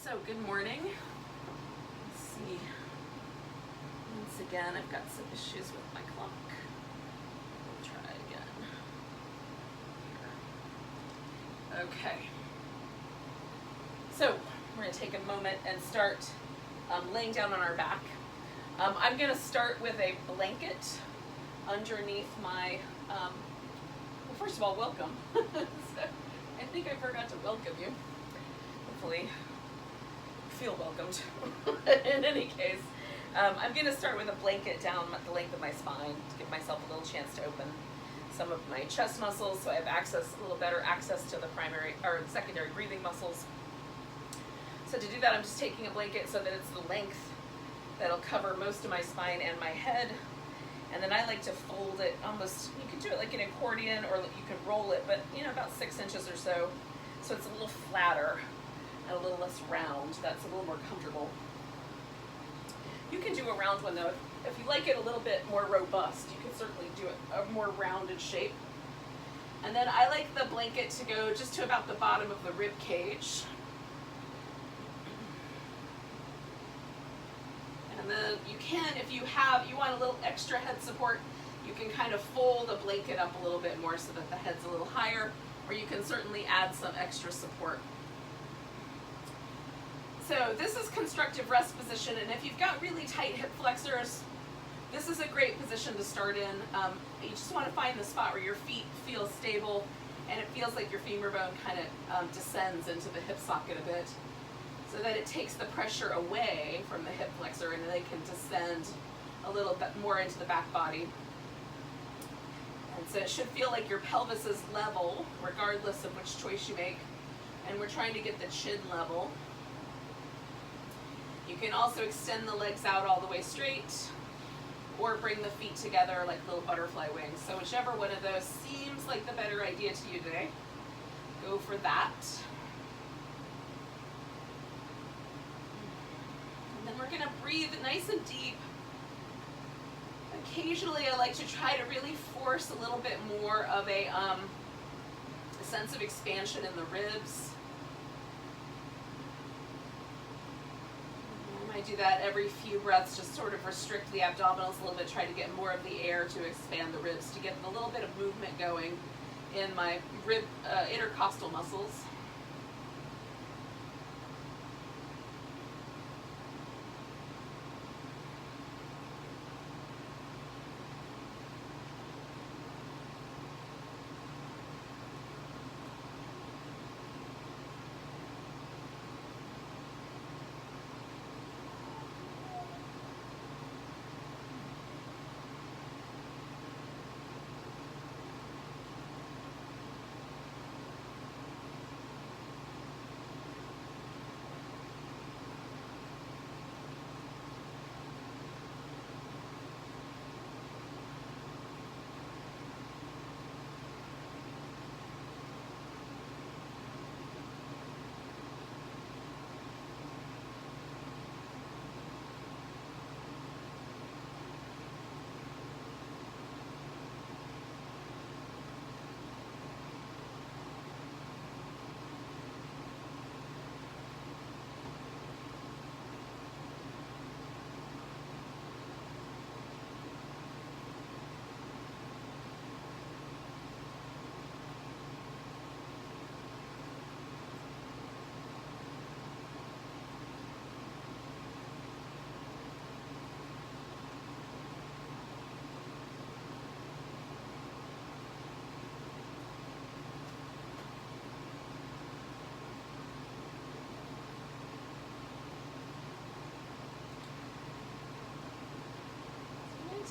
So good morning. Let's see. Once again, I've got some issues with my clock. We'll try again. Here. Okay. So we're going to take a moment and start laying down on our back. I'm going to start with a blanket underneath my, well, first of all, welcome. So, I think I forgot to welcome you. Hopefully feel welcomed. In any case, I'm going to start with a blanket down the length of my spine to give myself a little chance to open some of my chest muscles so I have a little better access to the primary or secondary breathing muscles. So to do that, I'm just taking a blanket so that it's the length that'll cover most of my spine and my head. And then I like to fold it almost, you can do it like an accordion or you can roll it, but about 6 inches or so. So it's a little flatter and a little less round. That's a little more comfortable. You can do a round one though. If you like it a little bit more robust, you can certainly do it a more rounded shape. And then I like the blanket to go just to about the bottom of the rib cage. And then you can, if you want a little extra head support, you can kind of fold a blanket up a little bit more so that the head's a little higher, or you can certainly add some extra support. So this is constructive rest position, and if you've got really tight hip flexors, this is a great position to start in. You just want to find the spot where your feet feel stable and it feels like your femur bone kind of descends into the hip socket a bit, so that it takes the pressure away from the hip flexor and they can descend a little bit more into the back body. And so it should feel like your pelvis is level regardless of which choice you make, and we're trying to get the chin level. You can also extend the legs out all the way straight or bring the feet together like little butterfly wings. So whichever one of those seems like the better idea to you today, go for that. And then we're going to breathe nice and deep. Occasionally I like to try to really force a little bit more of a sense of expansion in the ribs. I do that every few breaths, just sort of restrict the abdominals a little bit, try to get more of the air to expand the ribs, to get a little bit of movement going in my rib intercostal muscles.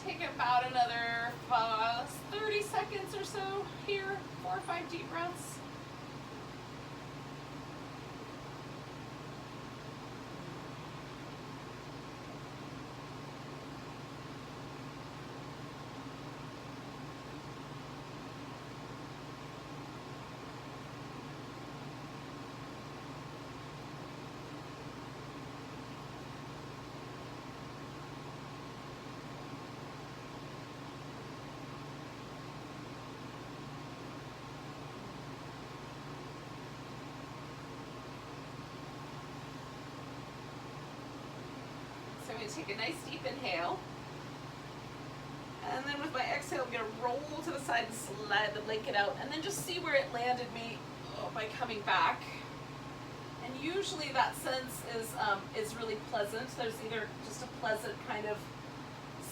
Take about another 30 seconds or so here, 4 or 5 deep breaths. I'm going to take a nice deep inhale. And then with my exhale, I'm going to roll to the side and slide the blanket out, and then just see where it landed me by coming back. And usually that sense is really pleasant. There's either just a pleasant kind of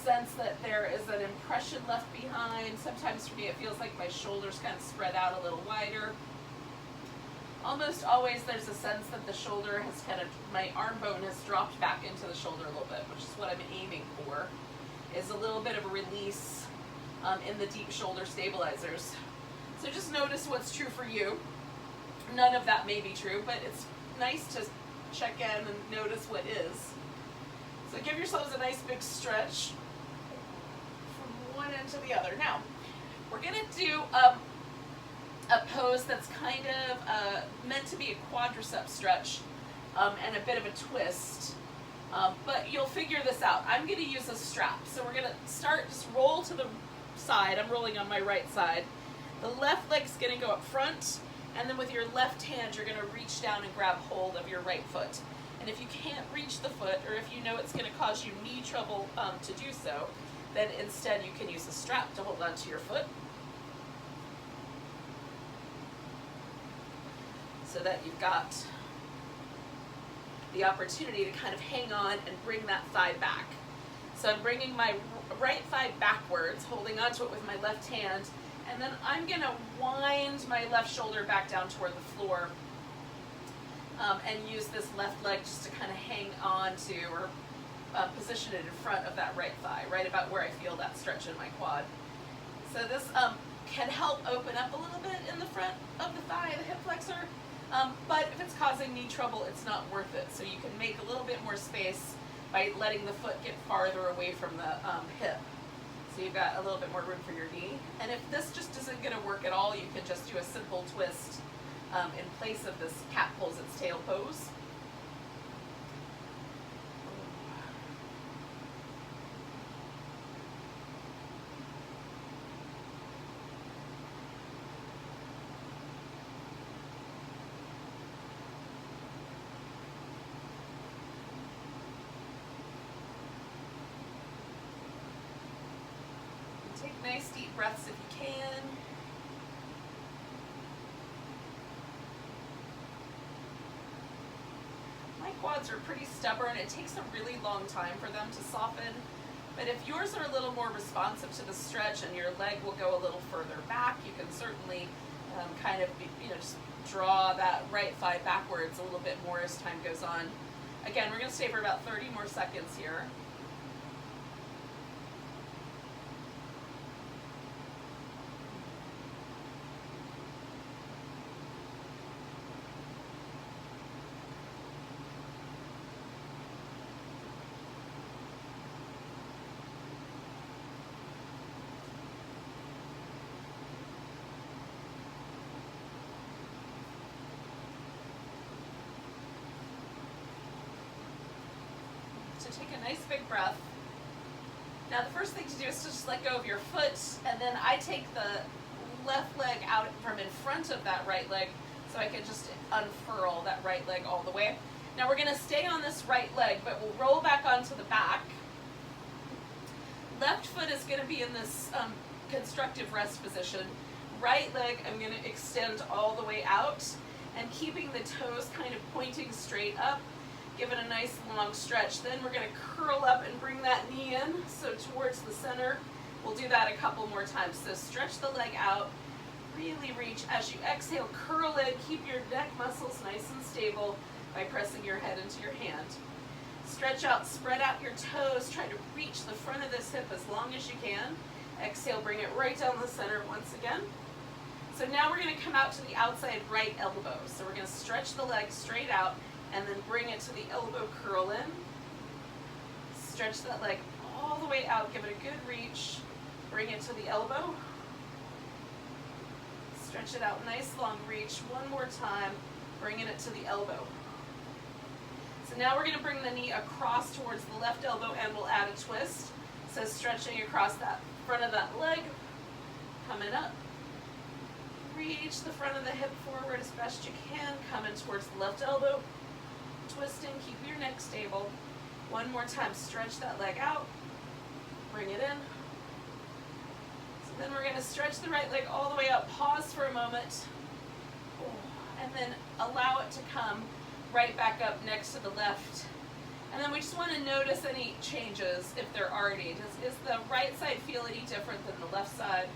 sense that there is an impression left behind. Sometimes for me it feels like my shoulders kind of spread out a little wider. Almost always there's a sense that the shoulder has kind of, my arm bone has dropped back into the shoulder a little bit, which is what I'm aiming for, is a little bit of a release in the deep shoulder stabilizers. So just notice what's true for you. None of that may be true, but it's nice to check in and notice what is. So give yourselves a nice big stretch from one end to the other. Now, we're going to do a pose that's kind of meant to be a quadricep stretch and a bit of a twist. But you'll figure this out. I'm going to use a strap. So we're going to start, just roll to the side. I'm rolling on my right side. The left leg's going to go up front, and then with your left hand, you're going to reach down and grab hold of your right foot. And if you can't reach the foot, or if you know it's going to cause you knee trouble to do so, then instead you can use a strap to hold onto your foot, so that you've got the opportunity to kind of hang on and bring that thigh back. So I'm bringing my right thigh backwards, holding onto it with my left hand, and then I'm going to wind my left shoulder back down toward the floor and use this left leg just to kind of hang on to, or position it in front of that right thigh, right about where I feel that stretch in my quad. So this can help open up a little bit in the front of the thigh, the hip flexor, but if it's causing knee trouble, it's not worth it. So you can make a little bit more space by letting the foot get farther away from the hip. So you've got a little bit more room for your knee. And if this just isn't going to work at all, you can just do a simple twist in place of this cat pulls its tail pose. Take nice deep breaths if you can. My quads are pretty stubborn. It takes a really long time for them to soften. But if yours are a little more responsive to the stretch and your leg will go a little further back, you can certainly kind of, just draw that right thigh backwards a little bit more as time goes on. Again, we're going to stay for about 30 more seconds here. So take a nice big breath. Now the first thing to do is to just let go of your foot, and then I take the left leg out from in front of that right leg so I can just unfurl that right leg all the way. Now we're going to stay on this right leg, but we'll roll back onto the back. Left foot is going to be in this constructive rest position. Right leg I'm going to extend all the way out, and keeping the toes kind of pointing straight up. Give it a nice long stretch. Then we're going to curl up and bring that knee in, so towards the center. We'll do that a couple more times. So stretch the leg out, really reach. As you exhale, curl in, keep your neck muscles nice and stable by pressing your head into your hand. Stretch out, spread out your toes, try to reach the front of this hip as long as you can. Exhale, bring it right down the center once again. So now we're going to come out to the outside right elbow. So we're going to stretch the leg straight out, and then bring it to the elbow, curl in. Stretch that leg all the way out, give it a good reach. Bring it to the elbow. Stretch it out, nice long reach. One more time, bringing it to the elbow. So now we're going to bring the knee across towards the left elbow, and we'll add a twist. So stretching across that front of that leg, coming up. Reach the front of the hip forward as best you can, coming towards the left elbow. Twisting, keep your neck stable. One more time, stretch that leg out, bring it in. So then we're gonna stretch the right leg all the way up, pause for a moment, and then allow it to come right back up next to the left. And then we just wanna notice any changes if there are any. Does the right side feel any different than the left side?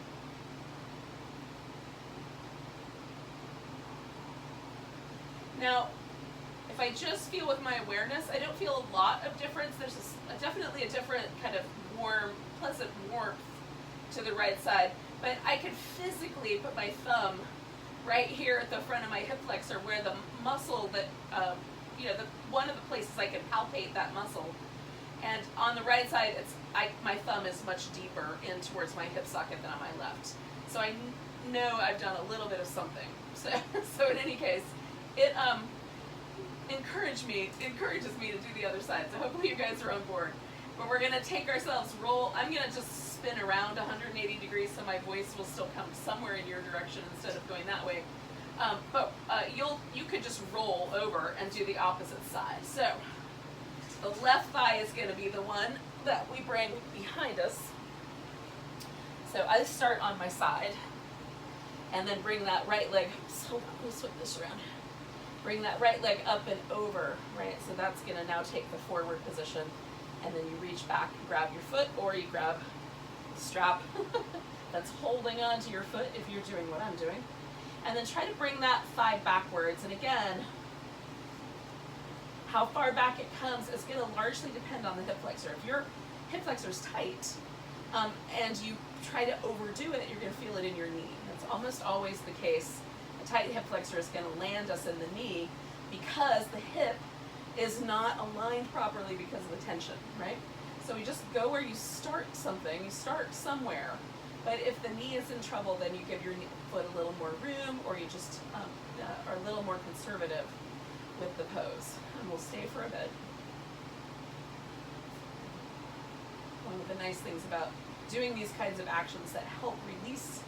Now, if I just feel with my awareness, I don't feel a lot of difference. There's definitely a different kind of warm, pleasant warmth to the right side. But I could physically put my thumb right here at the front of my hip flexor where the muscle that, one of the places I can palpate that muscle. And on the right side, my thumb is much deeper in towards my hip socket than on my left. So I know I've done a little bit of something. So in any case, it encourages me to do the other side. So hopefully you guys are on board. But we're gonna take ourselves, roll. I'm gonna just spin around 180 degrees so my voice will still come somewhere in your direction instead of going that way. You could just roll over and do the opposite side. So the left thigh is gonna be the one that we bring behind us. So I start on my side and then bring that right leg, hold on, let me swing this around. Bring that right leg up and over, right? So that's gonna now take the forward position. And then you reach back and grab your foot, or you grab the strap that's holding onto your foot if you're doing what I'm doing. And then try to bring that thigh backwards. And again, how far back it comes is gonna largely depend on the hip flexor. If your hip flexor is tight and you try to overdo it, you're gonna feel it in your knee. That's almost always the case. A tight hip flexor is gonna land us in the knee because the hip is not aligned properly because of the tension, right? So you just go where you start something, you start somewhere. But if the knee is in trouble, then you give your foot a little more room, or you just are a little more conservative with the pose. And we'll stay for a bit. One of the nice things about doing these kinds of actions that help release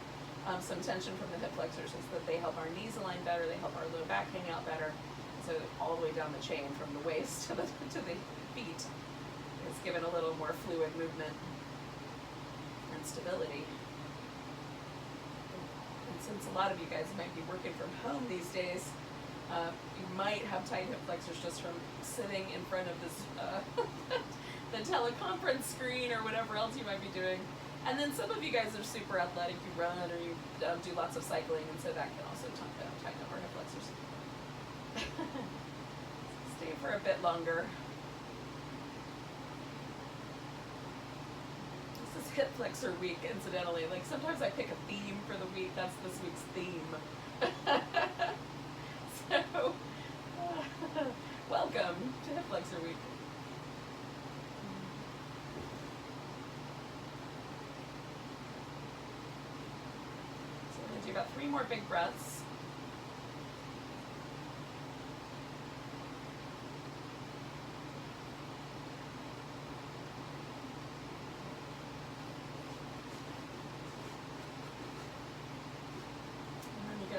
some tension from the hip flexors is that they help our knees align better, they help our low back hang out better. So all the way down the chain from the waist to the feet, it's given a little more fluid movement and stability. And since a lot of you guys might be working from home these days, you might have tight hip flexors just from sitting in front of this the teleconference screen or whatever else you might be doing. And then some of you guys are super athletic, you run or you do lots of cycling, and so that can also tighten up our hip flexors. Stay for a bit longer. This is hip flexor week, incidentally. Like sometimes I pick a theme for the week. That's this week's theme. So, welcome to hip flexor week. So we're gonna do about 3 more big breaths.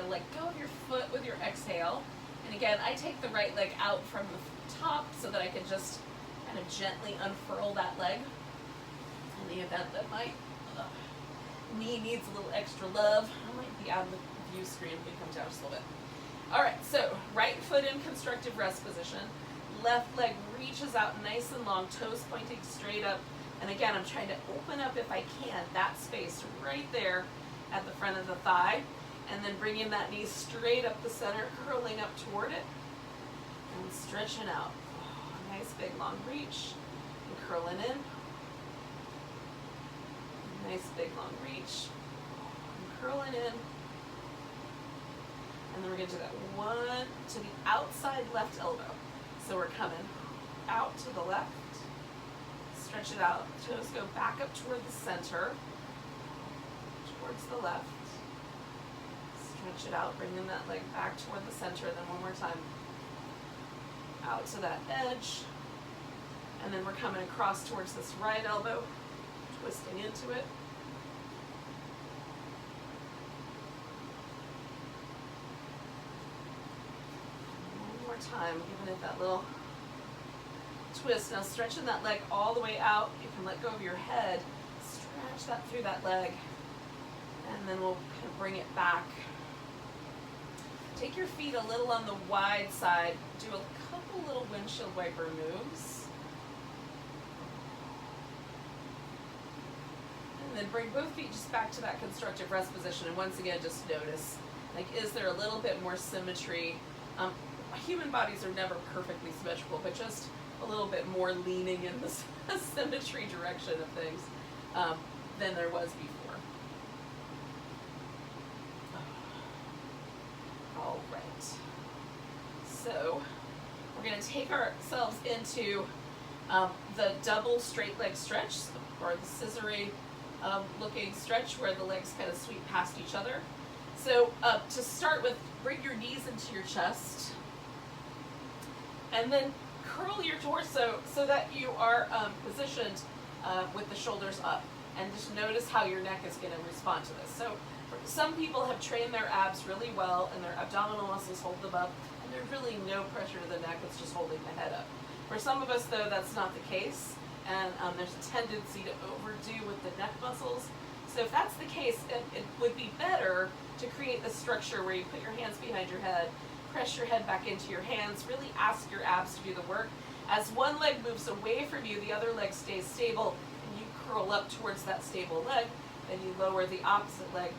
Let go of your foot with your exhale. And again, I take the right leg out from the top so that I can just kind of gently unfurl that leg in the event that my knee needs a little extra love. I might be out of the view screen if it comes down just a little bit. All right, so right foot in constructive rest position. Left leg reaches out nice and long, toes pointing straight up. And again, I'm trying to open up, if I can, that space right there at the front of the thigh. And then bringing that knee straight up the center, curling up toward it, and stretching out. Oh, nice big long reach, and curling in. Nice big long reach, and curling in. And then we're gonna do that one to the outside left elbow. So we're coming out to the left, stretch it out, toes go back up toward the center, towards the left. Stretch it out, bringing that leg back toward the center, then one more time out to that edge, and then we're coming across towards this right elbow, twisting into it. One more time, giving it that little twist. Now stretching that leg all the way out. You can let go of your head. Stretch that through that leg. And then we'll kind of bring it back. Take your feet a little on the wide side. Do a couple little windshield wiper moves. And then bring both feet just back to that constructive rest position. And once again, just notice, like, is there a little bit more symmetry? Human bodies are never perfectly symmetrical, but just a little bit more leaning in the symmetry direction of things than there was before. All right. So we're going to take ourselves into the double straight leg stretch, or the scissory looking stretch where the legs kind of sweep past each other. So to start with, bring your knees into your chest, and then curl your torso so that you are positioned with the shoulders up. And just notice how your neck is going to respond to this. So some people have trained their abs really well, and their abdominal muscles hold them up, and there's really no pressure to the neck, it's just holding the head up. For some of us, though, that's not the case, and there's a tendency to overdo with the neck muscles. So if that's the case, it would be better to create this structure where you put your hands behind your head, press your head back into your hands, really ask your abs to do the work. As one leg moves away from you, the other leg stays stable, and you curl up towards that stable leg, then you lower the opposite leg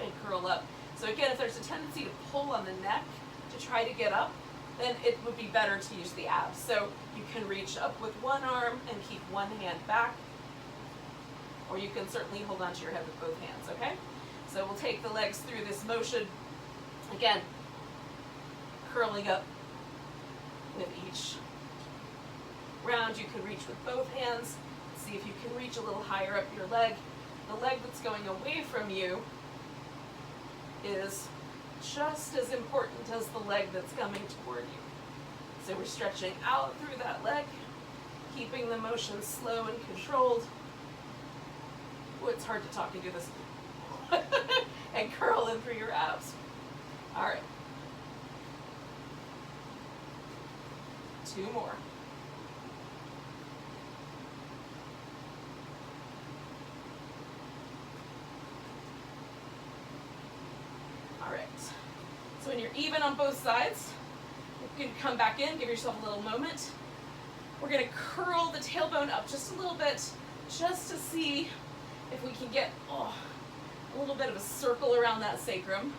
and curl up. So again, if there's a tendency to pull on the neck to try to get up, then it would be better to use the abs. So you can reach up with one arm and keep one hand back, or you can certainly hold onto your head with both hands, okay? So we'll take the legs through this motion. Again, curling up with each round. You can reach with both hands. See if you can reach a little higher up your leg. The leg that's going away from you is just as important as the leg that's coming toward you. So we're stretching out through that leg, keeping the motion slow and controlled. Oh, it's hard to talk and do this. And curl in through your abs. All right. 2 more. All right. So when you're even on both sides, you can come back in, give yourself a little moment. We're going to curl the tailbone up just a little bit, just to see if we can get a little bit of a circle around that sacrum.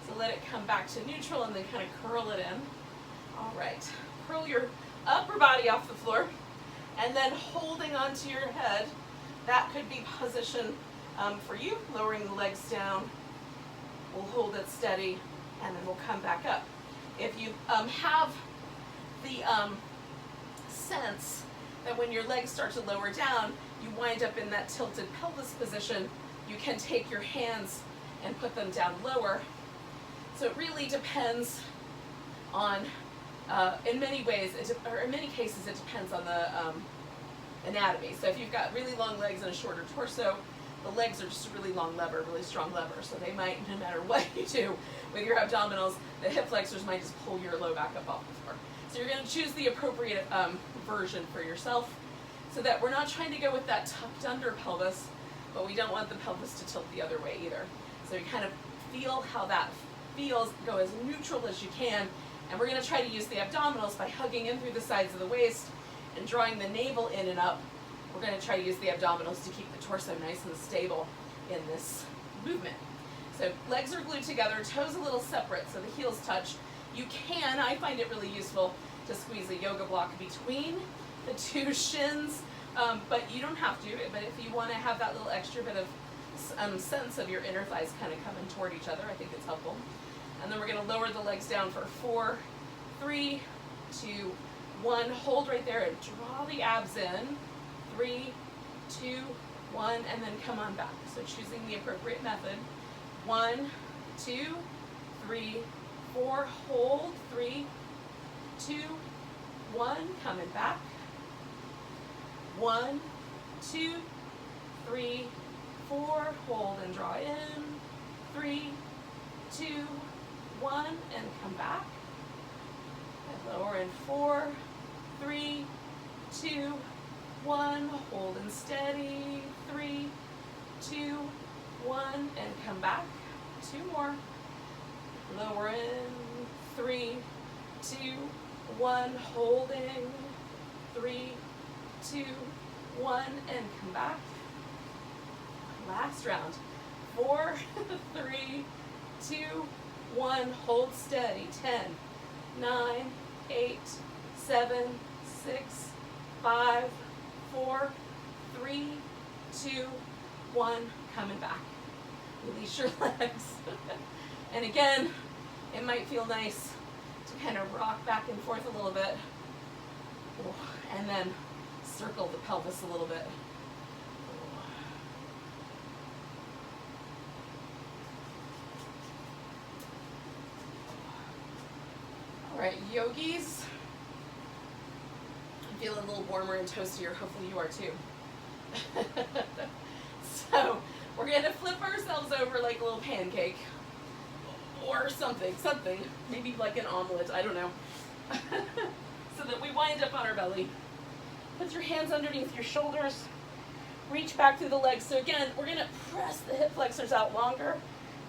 So let it come back to neutral and then kind of curl it in. All right. Curl your upper body off the floor, and then holding onto your head. That could be position for you, lowering the legs down. We'll hold it steady, and then we'll come back up. If you have the sense that when your legs start to lower down, you wind up in that tilted pelvis position, you can take your hands and put them down lower. So it really depends on, in many ways, or in many cases, it depends on the anatomy. So if you've got really long legs and a shorter torso, the legs are just a really long lever, really strong lever. So they might, no matter what you do with your abdominals, the hip flexors might just pull your low back up off the floor. So you're going to choose the appropriate version for yourself, so that we're not trying to go with that tucked under pelvis, but we don't want the pelvis to tilt the other way either. So you kind of feel how that feels, go as neutral as you can, and we're going to try to use the abdominals by hugging in through the sides of the waist and drawing the navel in and up. We're going to try to use the abdominals to keep the torso nice and stable in this movement. So legs are glued together, toes a little separate so the heels touch. You can, I find it really useful to squeeze a yoga block between the two shins, but you don't have to. But if you want to have that little extra bit of sense of your inner thighs kind of coming toward each other, I think it's helpful. And then we're going to lower the legs down for 4, 3, 2, 1. Hold right there and draw the abs in. 3, 2, 1, and then come on back. So choosing the appropriate method. 1, 2, 3, 4. Hold. 3, 2, 1. Coming back. 1, 2, 3, 4. Hold and draw in. 3, 2, 1, and come back. And lower in 4, 3, and steady. 3, 2, 1, and come back. 2 more. Lower in. 3, 2, 1, holding. 3, 2, 1, and come back. Last round. 4, 3, 2, 1, hold steady. 10, 9, 8, 7, 6, 5, 4, 3, 2, 1, coming back. Release your legs. And again, it might feel nice to kind of rock back and forth a little bit. And then circle the pelvis a little bit. All right, yogis. I'm feeling a little warmer and toastier. Hopefully you are too. So we're going to flip ourselves over like a little pancake or something, maybe like an omelet, I don't know. So that we wind up on our belly. Put your hands underneath your shoulders. Reach back through the legs. So again, we're going to press the hip flexors out longer.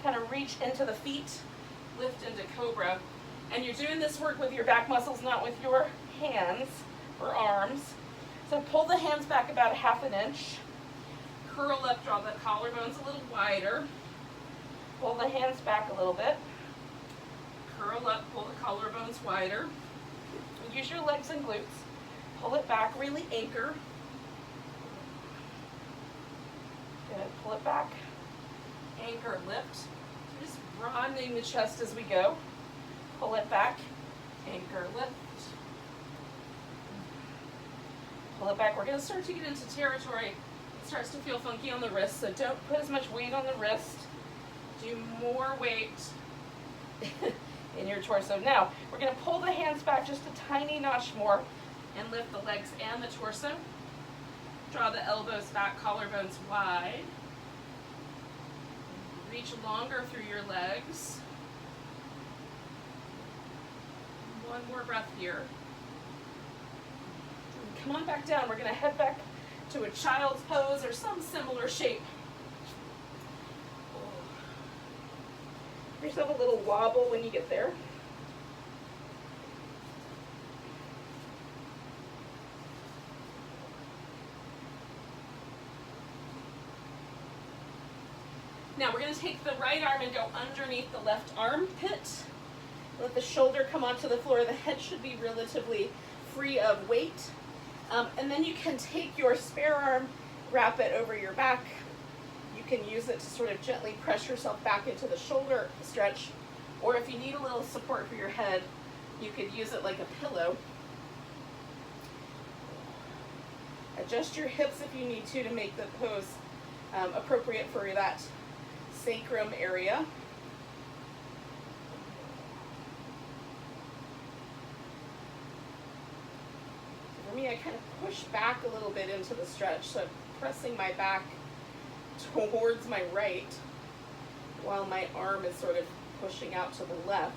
Kind of reach into the feet. Lift into cobra. And you're doing this work with your back muscles, not with your hands or arms. So pull the hands back about 1/2 inch. Curl up, draw the collarbones a little wider. Pull the hands back a little bit. Curl up, pull the collarbones wider. Use your legs and glutes. Pull it back, really anchor. Good, pull it back. Anchor, lift. Just broadening the chest as we go. Pull it back. Anchor, lift. Pull it back. We're going to start to get into territory. It starts to feel funky on the wrist, so don't put as much weight on the wrist. Do more weight in your torso. Now, we're going to pull the hands back just a tiny notch more and lift the legs and the torso. Draw the elbows back, collarbones wide. Reach longer through your legs. One more breath here. And come on back down. We're going to head back to a child's pose or some similar shape. Give yourself a little wobble when you get there. Now we're going to take the right arm and go underneath the left armpit. Let the shoulder come onto the floor. The head should be relatively free of weight. And then you can take your spare arm, wrap it over your back. You can use it to sort of gently press yourself back into the shoulder stretch. Or if you need a little support for your head, you could use it like a pillow. Adjust your hips if you need to make the pose appropriate for that sacrum area. For me, I kind of push back a little bit into the stretch, so I'm pressing my back towards my right while my arm is sort of pushing out to the left.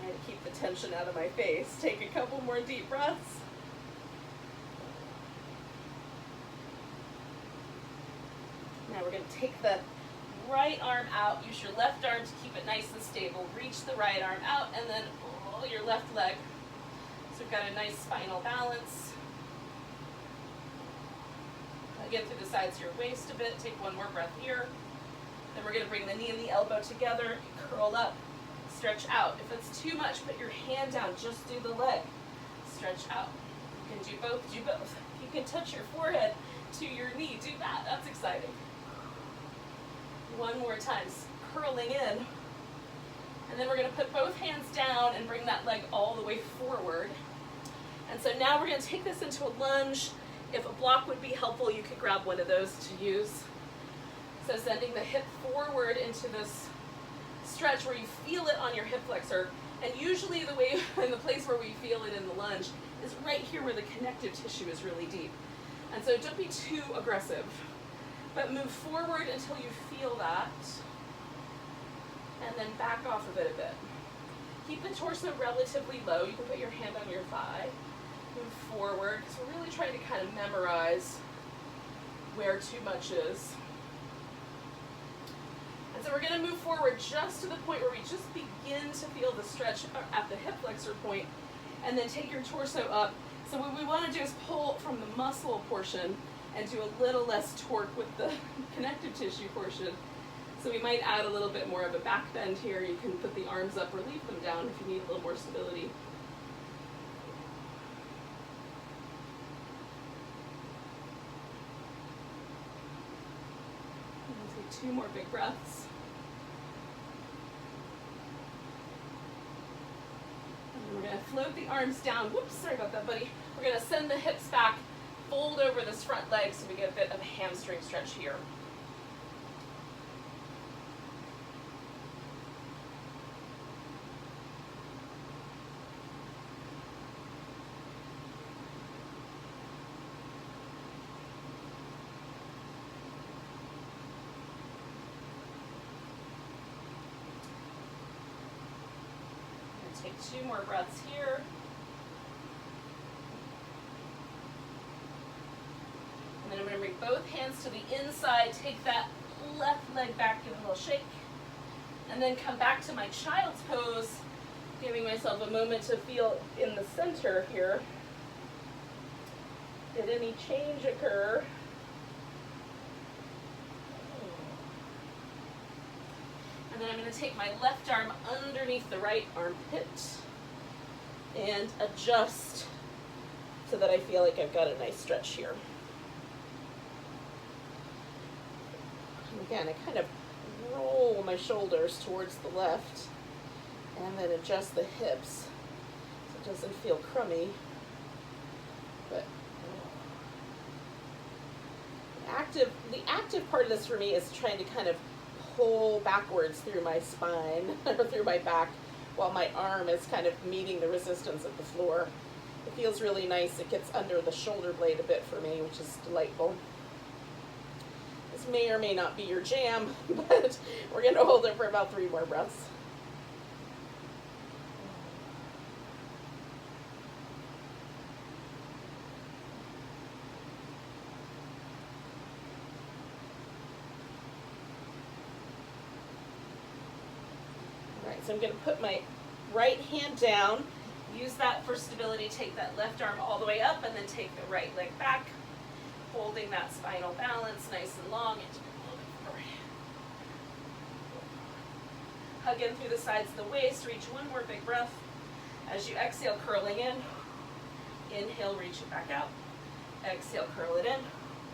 Try to keep the tension out of my face. Take a couple more deep breaths. Now we're going to take the right arm out. Use your left arm to keep it nice and stable. Reach the right arm out and then pull your left leg. So we've got a nice spinal balance. Again, through the sides of your waist a bit. Take one more breath here. Then we're going to bring the knee and the elbow together. Curl up. Stretch out. If it's too much, put your hand down. Just do the leg. Stretch out. You can do both. Do both. You can touch your forehead to your knee. Do that. That's exciting. One more time. Curling in. And then we're going to put both hands down and bring that leg all the way forward. And so now we're going to take this into a lunge. If a block would be helpful, you could grab one of those to use. So sending the hip forward into this stretch where you feel it on your hip flexor. And usually the way, in the place where we feel it in the lunge is right here where the connective tissue is really deep. And so don't be too aggressive, but move forward until you feel that. And then back off of it a bit. Keep the the torso relatively low. You can put your hand on your thigh. Move forward, because we're really trying to kind of memorize where too much is. And so we're going to move forward just to the point where we just begin to feel the stretch at the hip flexor point, and then take your torso up. So what we want to do is pull from the muscle portion and do a little less torque with the connective tissue portion. So we might add a little bit more of a back bend here. You can put the arms up or leave them down if you need a little more stability. Take 2 more big breaths. And we're going to float the arms down. Whoops, sorry about that, buddy. We're going to send the hips back, fold over this front leg so we get a bit of a hamstring stretch here. Take 2 more breaths here. And then I'm going to bring both hands to the inside, take that left leg back, give it a little shake, and then come back to my child's pose, giving myself a moment to feel in the center here. Did any change occur? And then I'm going to take my left arm underneath the right armpit and adjust so that I feel like I've got a nice stretch here. And again, I kind of roll my shoulders towards the left and then adjust the hips so it doesn't feel crummy. But the active part of this for me is trying to kind of pull backwards through my spine or through my back while my arm is kind of meeting the resistance of the floor. It feels really nice. It gets under the shoulder blade a bit for me, which is delightful. This may or may not be your jam, but we're going to hold it for about 3 more breaths. So I'm going to put my right hand down, use that for stability, take that left arm all the way up, and then take the right leg back, holding that spinal balance nice and long. And a little bit forward. Hug in through the sides of the waist, reach 1 more big breath. As you exhale, curling in. Inhale, reach it back out. Exhale, curl it in.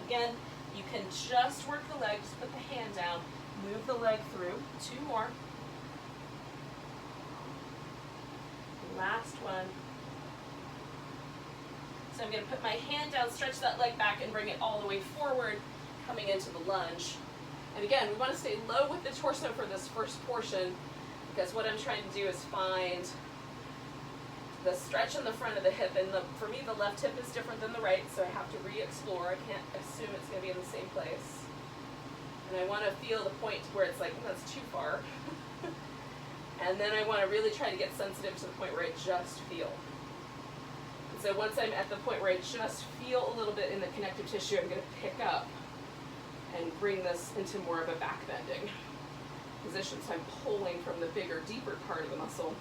Again, you can just work the leg, just put the hand down, move the leg through. 2 more. Last one. So I'm going to put my hand down, stretch that leg back, and bring it all the way forward, coming into the lunge. And again, we want to stay low with the torso for this first portion, because what I'm trying to do is find the stretch in the front of the hip. And for me, the left hip is different than the right, so I have to re-explore. I can't assume it's going to be in the same place. And I want to feel the point where it's like, well, that's too far. And then I want to really try to get sensitive to the point where I just feel. And so once I'm at the point where I just feel a little bit in the connective tissue, I'm going to pick up and bring this into more of a back bending position. So I'm pulling from the bigger, deeper part of the muscle.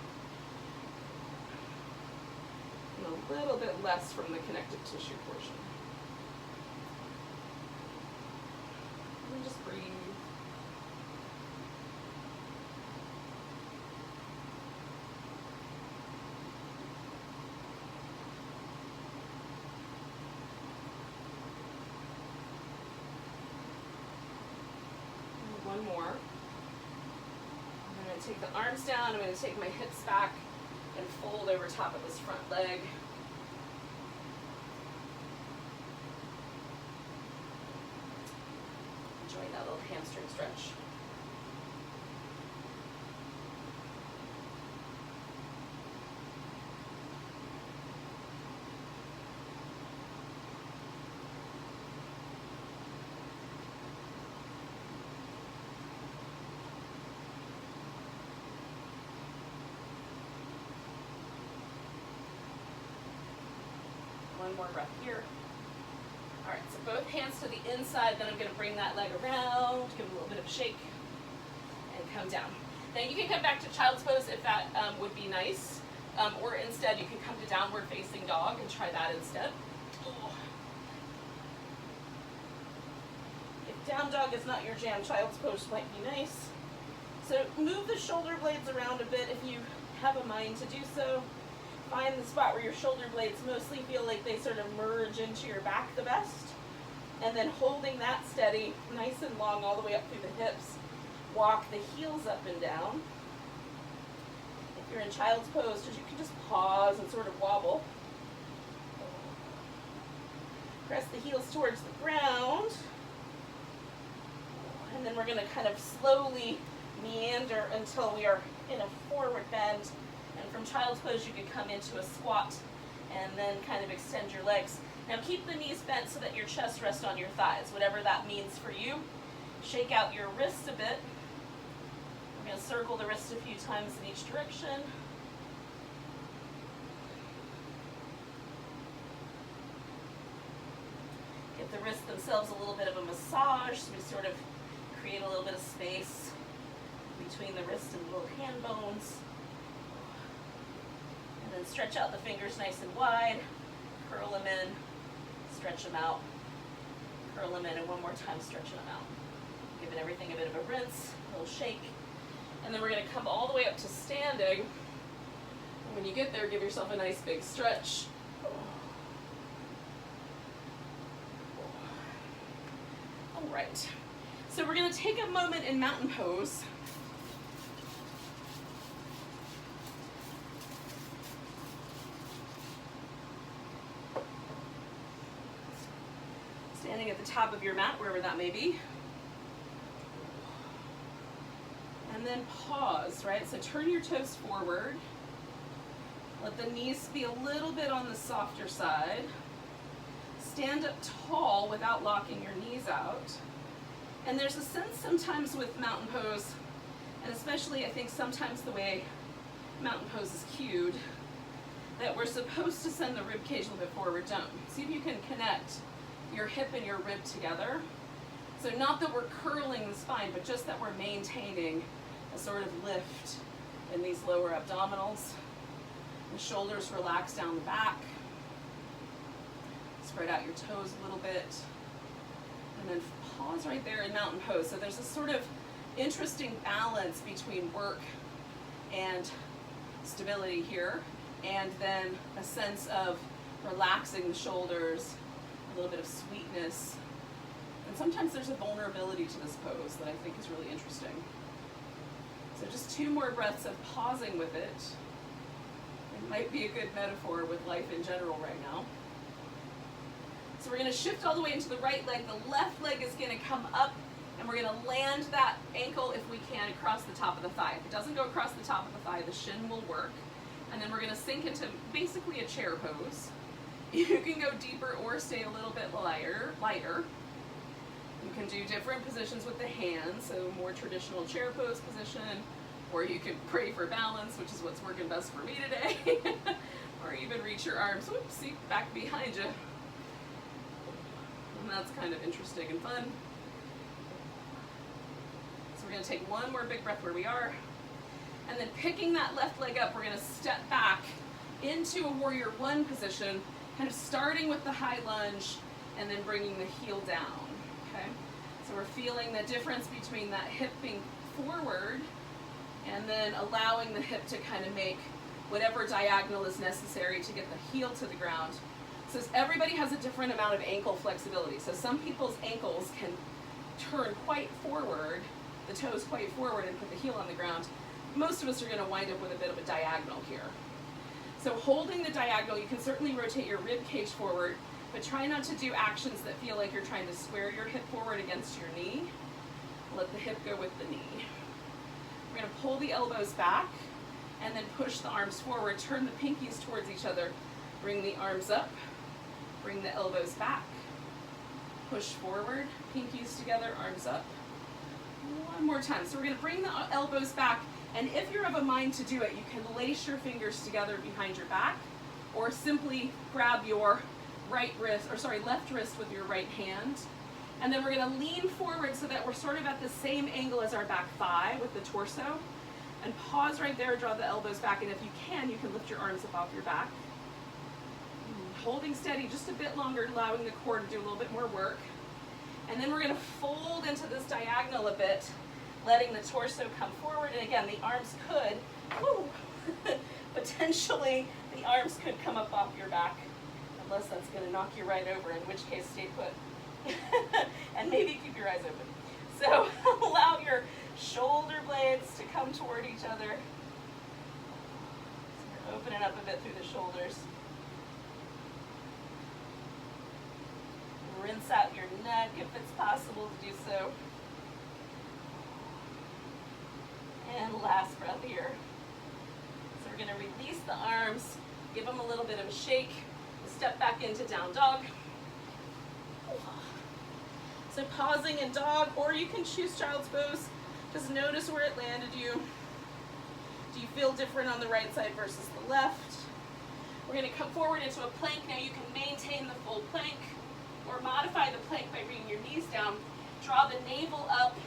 And a little bit less from the connective tissue portion. And just breathe. One more. I'm going to take the arms down, I'm going to take my hips back and fold over top of this front leg. Enjoy that little hamstring stretch. One more breath here. All right, so both hands to the inside, then I'm going to bring that leg around, give it a little bit of a shake, and come down. Now you can come back to child's pose if that would be nice, or instead you can come to downward facing dog and try that instead. If down dog is not your jam, child's pose might be nice. So move the shoulder blades around a bit if you have a mind to do so. Find the spot where your shoulder blades mostly feel like they sort of merge into your back the best. And then holding that steady, nice and long all the way up through the hips. Walk the heels up and down. If you're in child's pose, you can just pause and sort of wobble. Press the heels towards the ground. And then we're going to kind of slowly meander until we are in a forward bend. And from child's pose, you could come into a squat and then kind of extend your legs. Now keep the knees bent so that your chest rests on your thighs, whatever that means for you. Shake out your wrists a bit. We're going to circle the wrists a few times in each direction. Give the wrists themselves a little bit of a massage, so we sort of create a little bit of space between the wrist and the little hand bones. And then stretch out the fingers nice and wide, curl them in, stretch them out, curl them in, and one more time stretching them out. Giving everything a bit of a rinse, a little shake. And then we're going to come all the way up to standing. And when you get there, give yourself a nice big stretch. All right. So we're going to take a moment in mountain pose. Standing at the top of your mat, wherever that may be. And then pause, right? So turn your toes forward. Let the knees be a little bit on the softer side. Stand up tall without locking your knees out. And there's a sense sometimes with mountain pose, and especially I think sometimes the way mountain pose is cued, that we're supposed to send the rib cage a little bit forward. Don't. See if you can connect your hip and your rib together. So not that we're curling the spine, but just that we're maintaining a sort of lift in these lower abdominals. The shoulders relax down the back. Spread out your toes a little bit. And then pause right there in mountain pose. So there's a sort of interesting balance between work and stability here, and then a sense of relaxing the shoulders, a little bit of sweetness. And sometimes there's a vulnerability to this pose that I think is really interesting. So just 2 more breaths of pausing with it. It might be a good metaphor with life in general right now. So we're going to shift all the way into the right leg. The left leg is going to come up, and we're going to land that ankle, if we can, across the top of the thigh. If it doesn't go across the top of the thigh, the shin will work. And then we're going to sink into basically a chair pose. You can go deeper or stay a little bit lighter. You can do different positions with the hands, so more traditional chair pose position, or you could pray for balance, which is what's working best for me today, or even reach your arms, see, back behind you. And that's kind of interesting and fun. So we're going to take one more big breath where we are, and then picking that left leg up, we're going to step back into a warrior 1 position, kind of starting with the high lunge and then bringing the heel down. Okay? So we're feeling the difference between that hip being forward and then allowing the hip to kind of make whatever diagonal is necessary to get the heel to the ground. So everybody has a different amount of ankle flexibility. So some people's ankles can turn quite forward, the toes quite forward, and put the heel on the ground. Most of us are going to wind up with a bit of a diagonal here. So holding the diagonal, you can certainly rotate your rib cage forward, but try not to do actions that feel like you're trying to square your hip forward against your knee. Let the hip go with the knee. We're going to pull the elbows back and then push the arms forward. Turn the pinkies towards each other. Bring the arms up. Bring the elbows back. Push forward. Pinkies together, arms up. One more time. So we're going to bring the elbows back. And if you're of a mind to do it, you can lace your fingers together behind your back, or simply grab your left wrist with your right hand. And then we're gonna lean forward so that we're sort of at the same angle as our back thigh with the torso. And pause right there, draw the elbows back, and if you can lift your arms up off your back. Holding steady just a bit longer, allowing the core to do a little bit more work. And then we're gonna fold into this diagonal a bit, letting the torso come forward. And again, the arms could, potentially the arms could come up off your back, unless that's gonna knock you right over, in which case stay put. And maybe keep your eyes open. So allow your shoulder blades to come toward each other. So you're opening up a bit through the shoulders. Rinse out your neck if it's possible to do so. And last breath here. So we're going to release the arms, give them a little bit of a shake, step back into down dog. So pausing in dog, or you can choose child's pose. Just notice where it landed you. Do you feel different on the right side versus the left? We're going to come forward into a plank. Now you can maintain the full plank or modify the plank by bringing your knees down. Draw the navel up,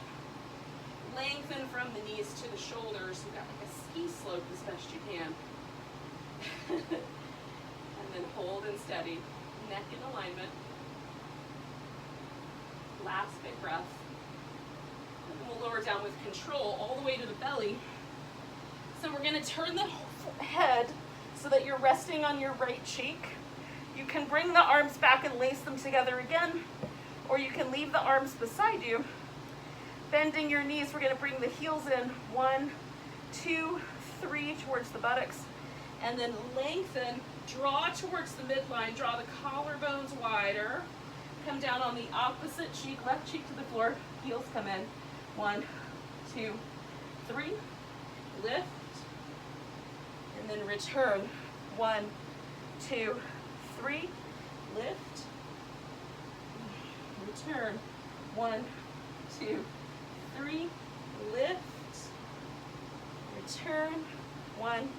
lengthen from the knees to the shoulders. You've got like a ski slope as best you can. And then hold and steady, neck in alignment. Last big breath. And then we'll lower down with control all the way to the belly. So we're going to turn the head so that you're resting on your right cheek. You can bring the arms back and lace them together again, or you can leave the arms beside you. Bending your knees, we're going to bring the heels in. 1, 2, 3 towards the buttocks, and then lengthen, draw towards the midline, draw the collarbones wider. Come down on the opposite cheek, left cheek to the floor, heels come in. 1, 2, 3, lift, and then return. 1, 2, 3, lift, return. 1, 2, 3, lift, return. 1,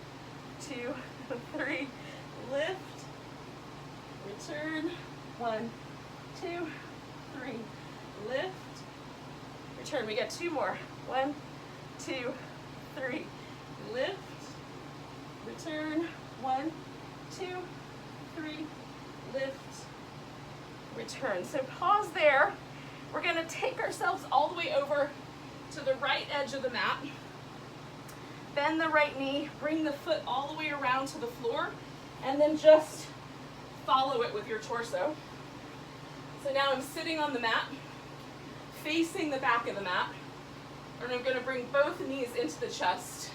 2, 3, lift, return. 1, 2, 3, lift, return. We got 2 more. 1, 2, 3, lift, return. 1, 2, 3, lift, return. So pause there. We're going to take ourselves all the way over to the right edge of the mat. Bend the right knee, bring the foot all the way around to the floor, and then just follow it with your torso. So now I'm sitting on the mat, facing the back of the mat, and I'm going to bring both knees into the chest.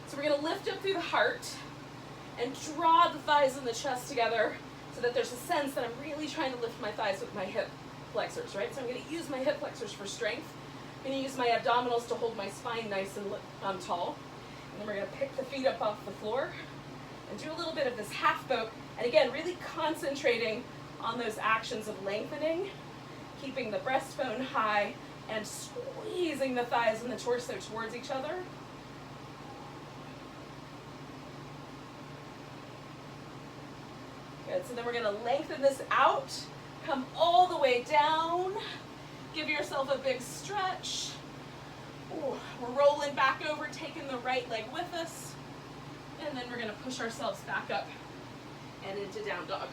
So we're going to lift up through the heart and draw the thighs and the chest together so that there's a sense that I'm really trying to lift my thighs with my hip flexors, right? So I'm going to use my hip flexors for strength. I'm going to use my abdominals to hold my spine nice and tall. And then we're going to pick the feet up off the floor and do a little bit of this half boat. And again, really concentrating on those actions of lengthening, keeping the breastbone high, and squeezing the thighs and the torso towards each other. Good, so then we're gonna lengthen this out, come all the way down, give yourself a big stretch. Ooh, we're rolling back over, taking the right leg with us, and then we're gonna push ourselves back up and into down dog.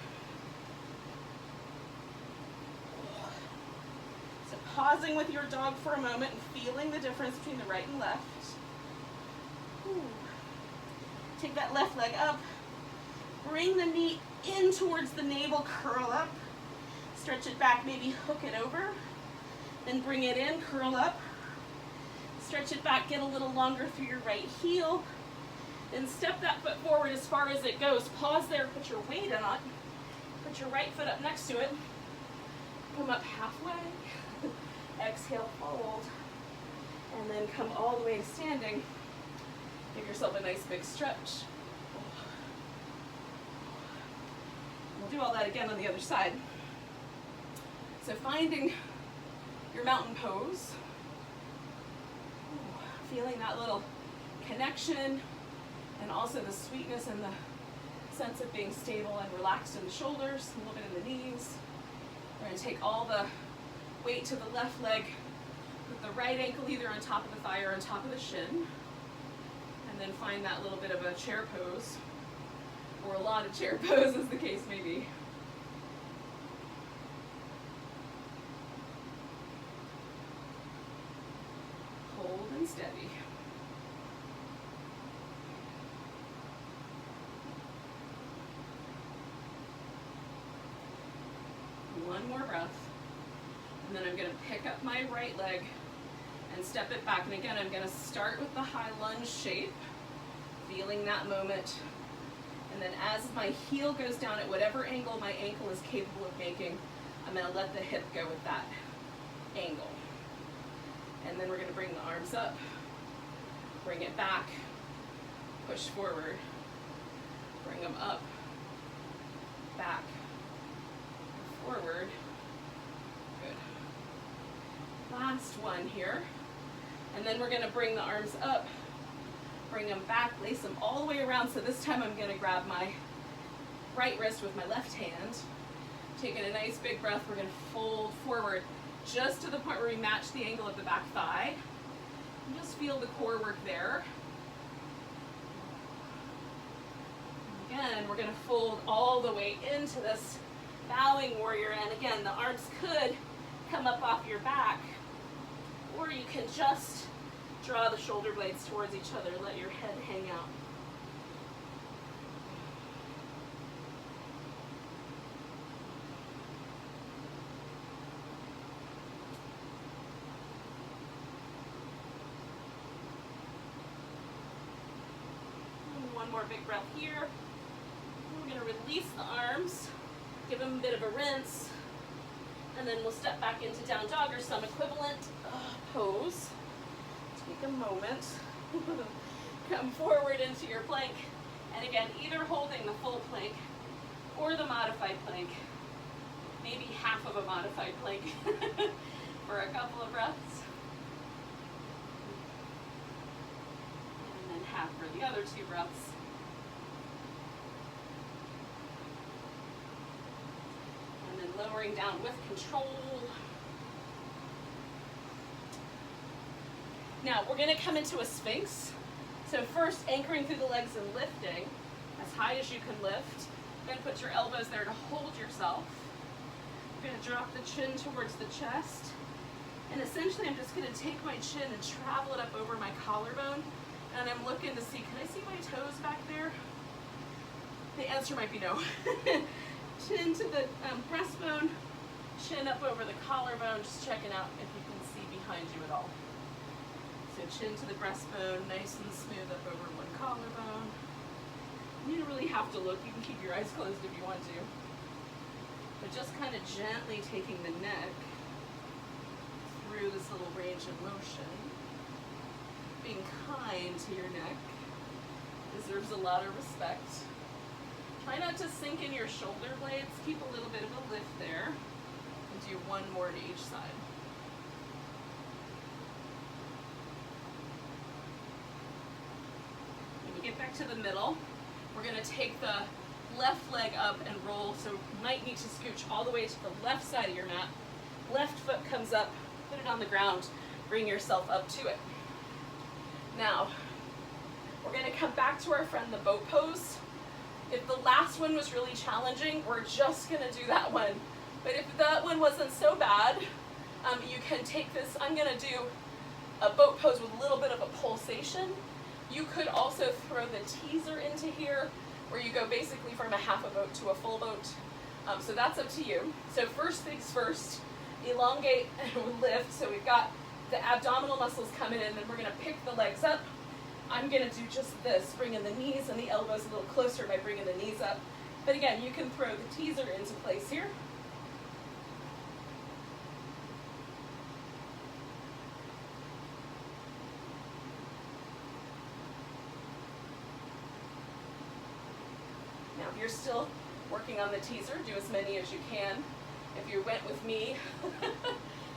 So pausing with your dog for a moment and feeling the difference between the right and left. Ooh. Take that left leg up, bring the knee in towards the navel, curl up, stretch it back, maybe hook it over, then bring it in, curl up, stretch it back, get a little longer through your right heel, then step that foot forward as far as it goes. Pause there, put your weight on it, put your right foot up next to it, come up halfway, exhale, fold, and then come all the way to standing. Give yourself a nice big stretch. We'll do all that again on the other side. So finding your mountain pose, feeling that little connection and also the sweetness and the sense of being stable and relaxed in the shoulders, a little bit in the knees. We're going to take all the weight to the left leg, put the right ankle either on top of the thigh or on top of the shin, and then find that little bit of a chair pose, or a lot of chair pose as the case may be. Hold and steady. One more breath. And then I'm going to pick up my right leg and step it back. And again, I'm going to start with the high lunge shape, feeling that moment. And then as my heel goes down at whatever angle my ankle is capable of making, I'm going to let the hip go with that angle. And then we're going to bring the arms up, bring it back, push forward, bring them up, back, forward. Good. Last one here. And then we're going to bring the arms up, bring them back, lace them all the way around. So this time I'm going to grab my right wrist with my left hand. Taking a nice big breath, we're going to fold forward just to the point where we match the angle of the back thigh. And just feel the core work there. Again, we're going to fold all the way into this bowing warrior. And again, the arms could come up off your back, or you can just draw the shoulder blades towards each other, let your head hang out. One more big breath here. We're going to release the arms, give them a bit of a rinse, and then we'll step back into down dog or some equivalent pose. Take a moment. Come forward into your plank, and again, either holding the full plank or the modified plank, maybe half of a modified plank for a couple of breaths, and then half for the other 2 breaths. Lowering down with control. Now we're going to come into a Sphinx. So first, anchoring through the legs and lifting as high as you can lift. Then put your elbows there to hold yourself. You're going to drop the chin towards the chest. And essentially I'm just going to take my chin and travel it up over my collarbone. And I'm looking to see, can I see my toes back there? The answer might be no. Chin to the breastbone, chin up over the collarbone, just checking out if you can see behind you at all. So chin to the breastbone, nice and smooth up over one collarbone. You don't really have to look, you can keep your eyes closed if you want to. But just kind of gently taking the neck through this little range of motion. Being kind to your neck deserves a lot of respect. Try not to sink in your shoulder blades. Keep a little bit of a lift there. And do one more to each side. When you get back to the middle, we're going to take the left leg up and roll. So you might need to scooch all the way to the left side of your mat. Left foot comes up, put it on the ground, bring yourself up to it. Now, we're going to come back to our friend, the boat pose. If the last one was really challenging, we're just going to do that one. But if that one wasn't so bad, you can take this. I'm going to do a boat pose with a little bit of a pulsation. You could also throw the teaser into here, where you go basically from a half a boat to a full boat. So that's up to you. So first things first, elongate and lift. So we've got the abdominal muscles coming in, and then we're going to pick the legs up. I'm going to do just this, bringing the knees and the elbows a little closer by bringing the knees up. But again, you can throw the teaser into place here. Now, if you're still working on the teaser, do as many as you can. If you went with me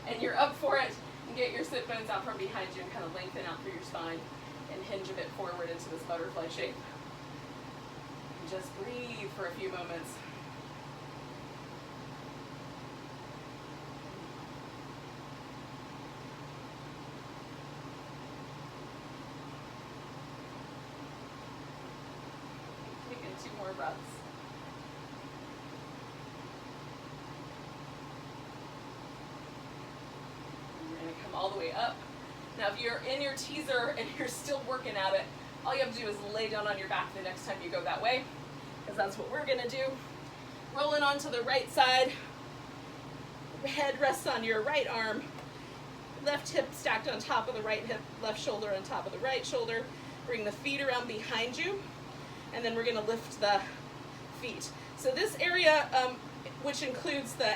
and you're up for it, and get your sit bones out from behind you and kind of lengthen out through your spine and hinge a bit forward into this butterfly shape. just breathe for a few moments. Take in 2 more breaths. We're going to come all the way up. Now, if you're in your teaser and you're still working at it, all you have to do is lay down on your back the next time you go that way, because that's what we're going to do. Rolling onto the right side. Head rests on your right arm. Left hip stacked on top of the right hip, left shoulder on top of the right shoulder. Bring the feet around behind you, and then we're going to lift the feet. So this area, which includes the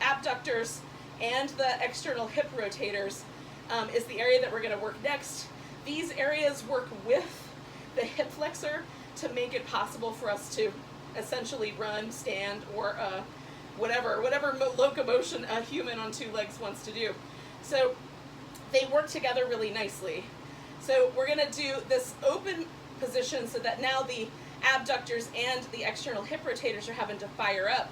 abductors and the external hip rotators, is the area that we're going to work next. These areas work with the hip flexor to make it possible for us to essentially run, stand, or whatever locomotion a human on 2 legs wants to do. So they work together really nicely. So we're going to do this open position so that now the abductors and the external hip rotators are having to fire up.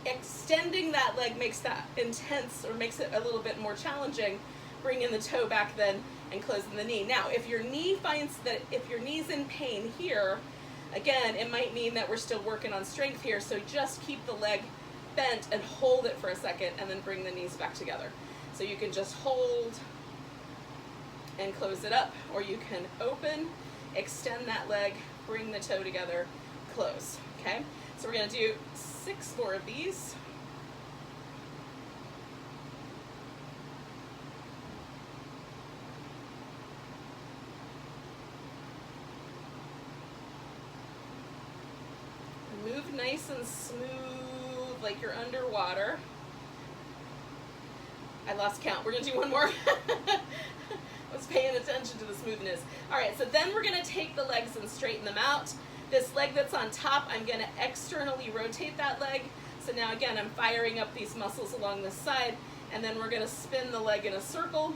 Extending that leg makes that intense, or makes it a little bit more challenging. Bringing the toe back then and closing the knee. Now, if your knee finds that, if your knee's in pain here, again, it might mean that we're still working on strength here, so just keep the leg bent and hold it for a second and then bring the knees back together. So you can just hold and close it up, or you can open, extend that leg, bring the toe together, close, okay? So we're gonna do 6 more of these. Move nice and smooth, like you're underwater. I lost count. We're gonna do 1 more. I was paying attention to the smoothness. All right, so then we're gonna take the legs and straighten them out. This leg that's on top, I'm gonna externally rotate that leg. So now again, I'm firing up these muscles along this side, and then we're gonna spin the leg in a circle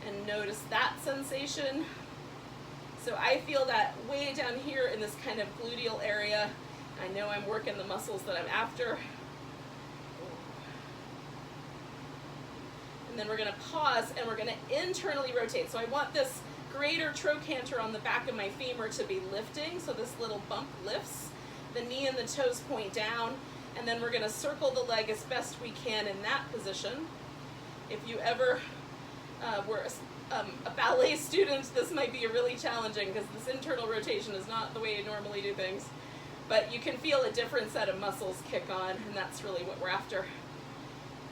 and notice that sensation. So I feel that way down here in this kind of gluteal area. I know I'm working the muscles that I'm after. And then we're gonna pause and we're gonna internally rotate. So I want this greater trochanter on the back of my femur to be lifting, so this little bump lifts. The knee and the toes point down, and then we're gonna circle the leg as best we can in that position. If you ever were a ballet student, this might be really challenging because this internal rotation is not the way you normally do things. But you can feel a different set of muscles kick on, and that's really what we're after.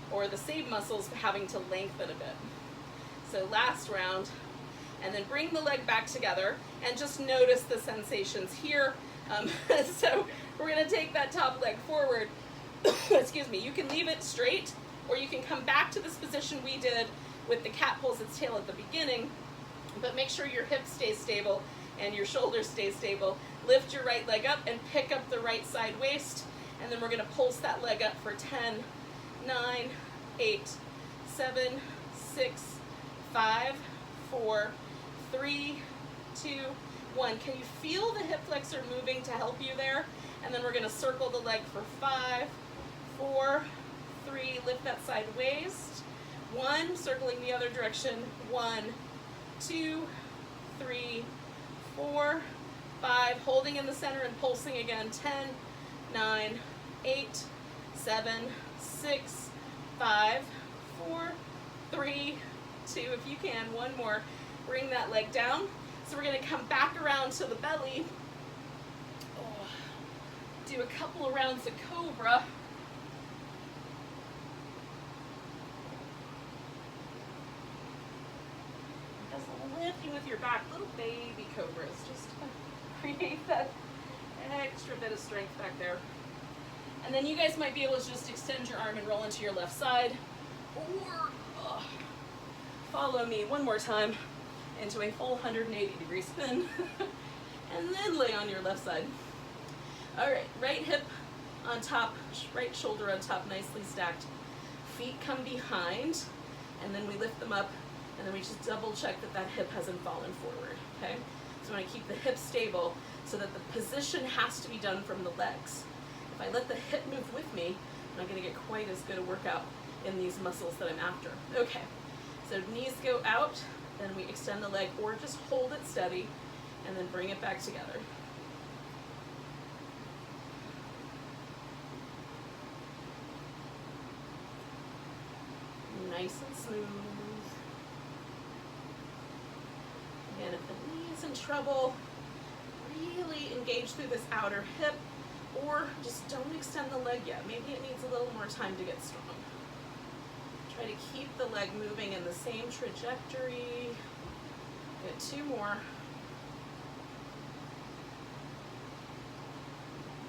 Or the same muscles having to lengthen a bit. So last round, and then bring the leg back together and just notice the sensations here. So we're gonna take that top leg forward. Excuse me, you can leave it straight, or you can come back to this position we did with the cat pulls its tail at the beginning, but make sure your hip stays stable and your shoulders stay stable. Lift your right leg up and pick up the right side waist, and then we're gonna pulse that leg up for 10, 9, 8, 7, 6, 5, 4, 3, 2, 1. Can you feel the hip flexor moving to help you there? And then we're gonna circle the leg for 5, 4, 3, lift that side waist. 1, circling the other direction. 1, 2, 3, 4, 5, holding in the center and pulsing again. 10, 9, 8, 7, 6, 5, 4, 3, 2, if you can, 1 more. Bring that leg down. So we're gonna come back around to the belly. Do a couple of rounds of cobra. Just lifting with your back, little baby cobras, just to create that extra bit of strength back there. And then you guys might be able to just extend your arm and roll into your left side, or follow me 1 more time into a full 180-degree spin, and then lay on your left side. All right, right hip on top, right shoulder on top, nicely stacked. Feet come behind, and then we lift them up, and then we just double check that that hip hasn't fallen forward, okay? So I want to keep the hips stable so that the position has to be done from the legs. If I let the hip move with me, I'm not going to get quite as good a workout in these muscles that I'm after. Okay, so knees go out, then we extend the leg or just hold it steady and then bring it back together. Nice and smooth. Again, if the knee is in trouble, really engage through this outer hip, or just don't extend the leg yet. Maybe it needs a little more time to get strong. Try to keep the leg moving in the same trajectory. Get 2 more.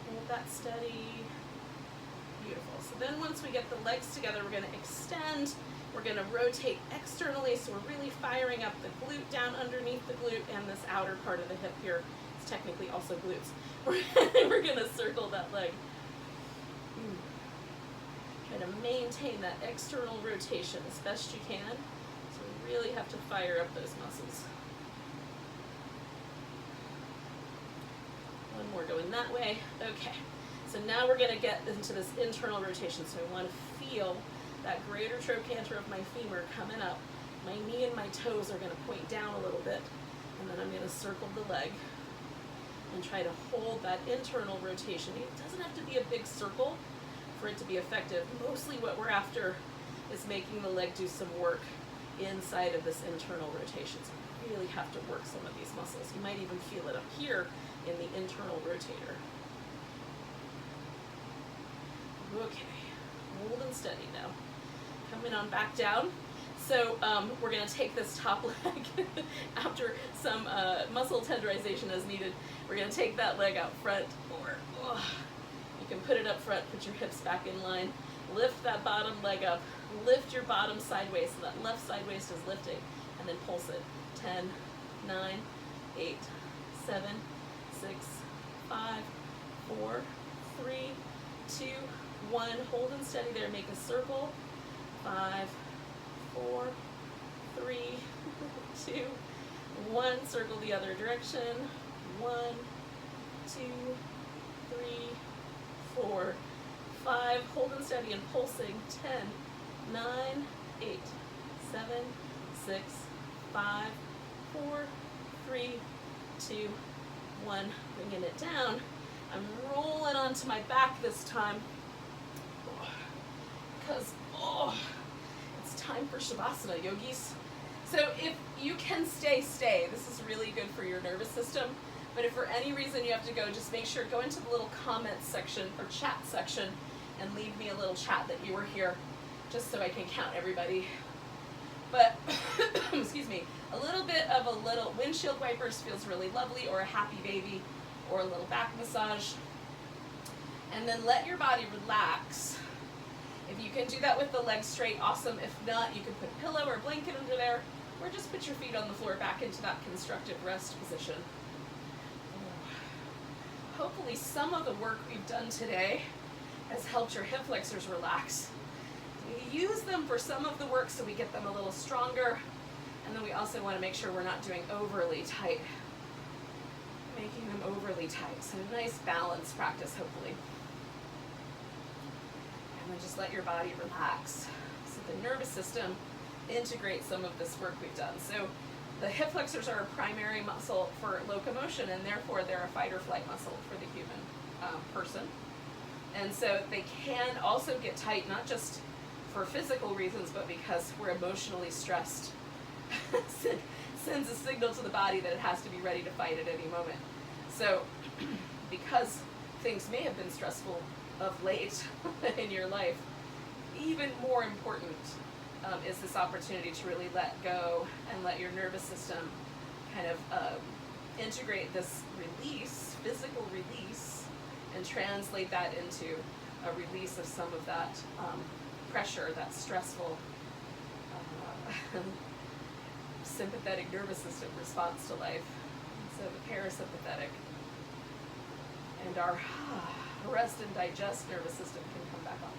Hold that steady. Beautiful. So then once we get the legs together, we're going to extend. We're going to rotate externally, so we're really firing up the glute down underneath the glute and this outer part of the hip here. It's technically also glutes. We're going to circle that leg. Try to maintain that external rotation as best you can. So we really have to fire up those muscles. One more going that way. Okay. So now we're going to get into this internal rotation. So I want to feel that greater trochanter of my femur coming up. My knee and my toes are going to point down a little bit. And then I'm going to circle the leg and try to hold that internal rotation. It doesn't have to be a big circle for it to be effective. Mostly what we're after is making the leg do some work inside of this internal rotation. So we really have to work some of these muscles. You might even feel it up here in the internal rotator. Okay, hold and steady now. Coming on back down. So we're going to take this top leg after some muscle tenderization as needed. We're going to take that leg out front, or you can put it up front, put your hips back in line, lift that bottom leg up, lift your bottom sideways so that left side waist is lifting, and then pulse it. 10, 9, 8, 7, 6, 5, 4, 3, 2, 1. Hold and steady there. Make a circle. 5, 4, 3, 2, 1. Circle the other direction. 1, 2, 3, 4, 5. Hold and steady and pulsing. 10, 9, 8, 7, 6, 5, 4, 3, 2, 1. Bringing it down. I'm rolling onto my back this time because it's time for Shavasana, yogis. So if you can stay. This is really good for your nervous system. But if for any reason you have to go, just make sure, go into the little comments section or chat section and leave me a little chat that you were here, just so I can count everybody. But, excuse me, a little windshield wipers feels really lovely, or a happy baby, or a little back massage. And then let your body relax. If you can do that with the legs straight, awesome. If not, you can put a pillow or a blanket under there, or just put your feet on the floor back into that constructive rest position. Hopefully some of the work we've done today has helped your hip flexors relax. We use them for some of the work so we get them a little stronger, and then we also want to make sure we're not doing overly tight, making them overly tight. So a nice balance practice, hopefully. And then just let your body relax so the nervous system integrates some of this work we've done. So the hip flexors are a primary muscle for locomotion, and therefore they're a fight or flight muscle for the human person. And so they can also get tight, not just for physical reasons, but because we're emotionally stressed. Sends a signal to the body that it has to be ready to fight at any moment. So because things may have been stressful of late in your life, even more important is this opportunity to really let go and let your nervous system kind of integrate this release, physical release, and translate that into a release of some of that pressure, that stressful sympathetic nervous system response to life. So the parasympathetic and our rest and digest nervous system can come back online.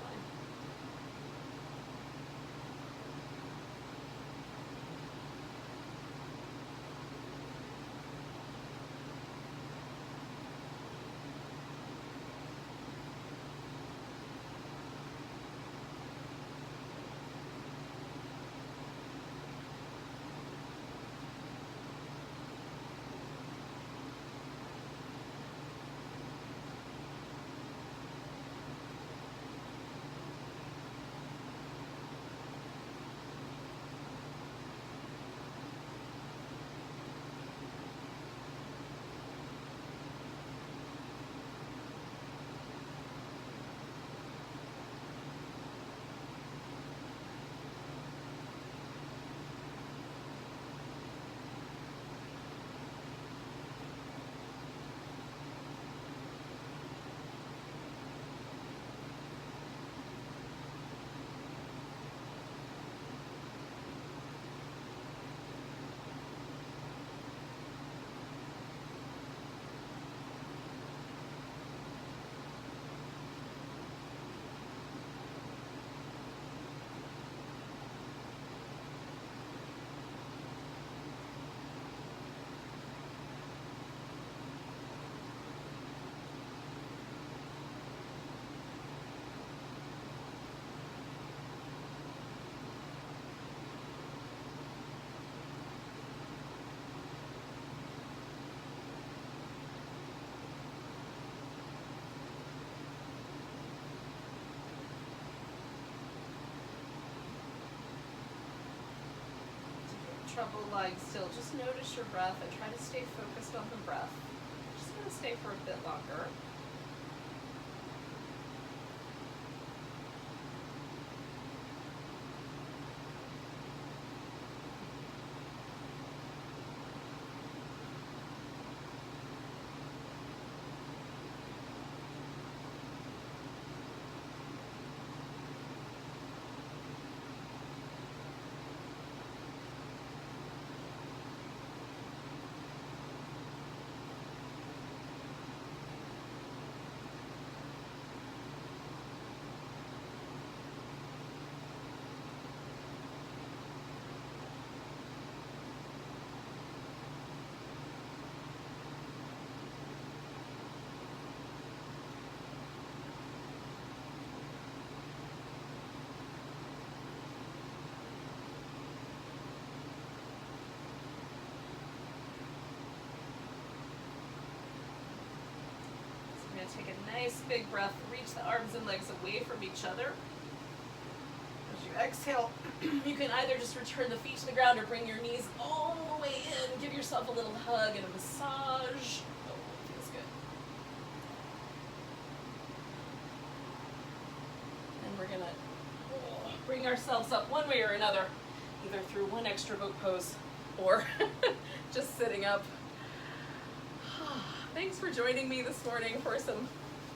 trouble lying still, just notice your breath and try to stay focused on the breath. Just gonna stay for a bit longer. Take a nice big breath, reach the arms and legs away from each other. As you exhale, you can either just return the feet to the ground or bring your knees all the way in. Give yourself a little hug and a massage. Oh, feels good. And we're gonna bring ourselves up one way or another, either through one extra boat pose or just sitting up. Thanks for joining me this morning for some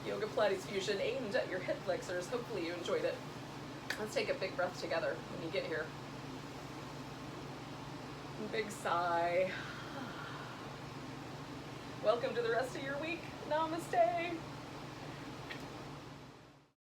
yoga Pilates fusion aimed at your hip flexors. Hopefully you enjoyed it. Let's take a big breath together when you get here. Big sigh. Welcome to the rest of your week. Namaste.